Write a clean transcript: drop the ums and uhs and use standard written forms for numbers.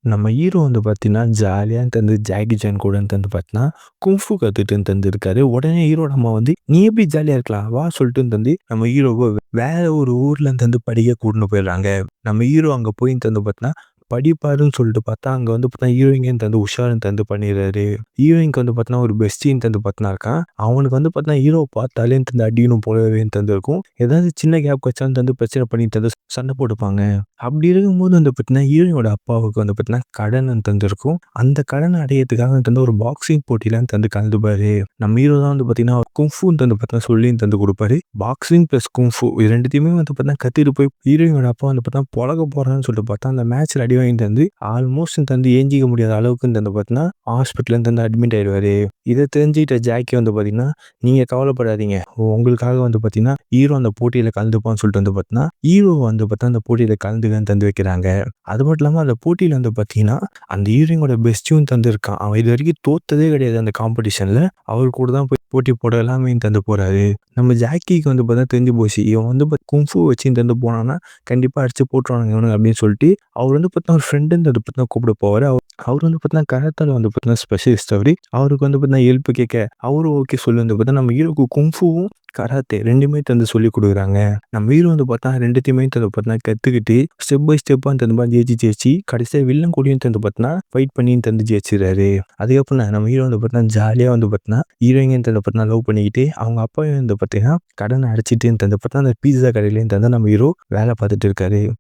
நம்ம ஹீரோ வந்து பார்த்தீங்கன்னா, ஜாலியா தந்து ஜாக்கி சான் கூட தந்து பார்த்தீங்கன்னா, குங்ஃபூ கத்துட்டு தந்திருக்காரு. உடனே ஹீரோட அம்மா வந்து, "நீ எப்படி ஜாலியா இருக்கலாம்? வா" சொல்லிட்டு தந்து நம்ம ஹீரோவ வேற ஒரு ஊர்ல தந்து படிக்க கூட்டின்னு போயிடுறாங்க. நம்ம ஹீரோ அங்க போய் தந்து பார்த்தீங்கன்னா, படிப்பாருன்னு சொல்லிட்டு பார்த்தா, அங்க வந்து பார்த்தீங்கன்னா, ஹீரோயினையும் தந்து உஷாருன்னு தந்து பண்ணிடுறாரு. ஹீரோயினுக்கு வந்து பார்த்தீங்கன்னா, ஒரு பெஸ்டின்னு தந்து பார்த்துன்னு இருக்கான். அவனுக்கு வந்து பார்த்தீங்கன்னா, ஹீரோவ பார்த்தாலே தந்து அடிக்கணும் போலவே தந்து இருக்கும். ஏதாவது சின்ன கேப் கிடைச்சாலும் தந்து பிரச்சனை பண்ணி தந்து சண்டை போட்டுப்பாங்க. அப்படி இருக்கும்போது வந்து பார்த்தீங்கன்னா, ஹீரோயினோட அப்பாவுக்கு வந்து பார்த்தீங்கன்னா, கடன் தந்திருக்கும். அந்த கடன அடையறதுக்காக தந்து ஒரு பாக்ஸிங் போட்டிலாம் தந்து கலந்துப்பாரு. நம்ம ஹீரோ தான் வந்து பார்த்தீங்கன்னா, குங்ஃபூன்னு தந்து பார்த்தீங்கன்னா சொல்லி தந்து குடுப்பாரு. பாக்ஸிங் பிளஸ் குங்ஃபூ இது 2த்தையுமே வந்து பார்த்தீங்கன்னா கத்துட்டு போய் ஹீரோயினோட அப்பா வந்து பார்த்தீங்கன்னா, பொழக்க போறான்னு சொல்லிட்டு பார்த்தா, அந்த மேட்ச்ல அடி வாங்கி தந்து ஆல்மோஸ்ட் தந்து ஏஞ்சிக்க முடியாத அளவுக்கு தந்து பார்த்தீங்கன்னா, ஹாஸ்பிட்டல்ல தந்து அட்மிட் ஆயிடுவாரு. இத தெரிஞ்சுக்கிட்ட ஜாக்கி வந்து பார்த்தீங்கன்னா, "நீங்க கவலைப்படாதீங்க. உங்களுக்காக வந்து பார்த்தீங்கன்னா, ஹீரோ அந்த போட்டியில கலந்துப்பான்னு" சொல்லிட்டு வந்து பார்த்தீங்கன்னா, ஹீரோ வந்து பார்த்தா அந்த போட்டியில கலந்துக்கன்னு தந்து வைக்கிறாங்க. அது மட்டும் இல்லாம அந்த போட்டியில வந்து பார்த்தீங்கன்னா, அந்த ஹீரோயினோட பெஸ்டியும் தந்திருக்கான். அவன் இதுவரைக்கும் தோத்ததே கிடையாது அந்த காம்படிஷன்ல. அவர் கூட தான் போய் போட்டி போட எல்லாமே தந்து போறாரு. நம்ம ஜாக்கிக்கு வந்து பார்த்தா தெரிஞ்சு போச்சு. இவன் வந்து குங்ஃபூ வச்சு தந்து போனான்னா, கண்டிப்பா அடிச்சு போட்டுருவானுங்க இவனுங்க அப்படின்னு சொல்லிட்டு, அவர் வந்து பார்த்தா ஒரு ஃப்ரெண்டுன்னு வந்து பார்த்தா கூப்பிட போவாரு. அவர் வந்து பார்த்தீங்கன்னா, கராத்தேல வந்து பார்த்தீங்கன்னா ஸ்பெஷலிஸ்ட் அவரு. அவருக்கு வந்து பார்த்தீங்கன்னா ஹெல்ப் கேட்க, அவரும் ஓகே சொல்லி வந்து பார்த்தா, நம்ம ஹீரோக்கு குங்ஃபூவும், கராத்தே 2மே தந்து சொல்லிக் குடுக்குறாங்க. நம்ம ஹீரோ வந்து பார்த்தா 2த்தையுமே தந்து பார்த்தீங்கன்னா கத்துக்கிட்டு, ஸ்டெப் பை ஸ்டெப்பா தந்து ஜெயிச்சு ஜெயிச்சு, கடைசியா வில்லன் கூடயும் தந்து பார்த்தீங்கன்னா, ஃபைட் பண்ணி தந்து ஜெயிச்சுறாரு. அதுக்கப்புறம் நம்ம ஹீரோ வந்து பார்த்தீங்கன்னா, ஜாலியா வந்து பார்த்தீங்கன்னா, ஹீரோயினையும் தந்து பார்த்தீங்கன்னா லவ் பண்ணிக்கிட்டு, அவங்க அப்பாவையும் வந்து பார்த்தீங்கன்னா, கடன அடைச்சிட்டு தந்து பார்த்தா, அந்த பீஸா கடையிலயும் தந்து நம்ம ஹீரோ வேலை பார்த்துட்டு இருக்காரு.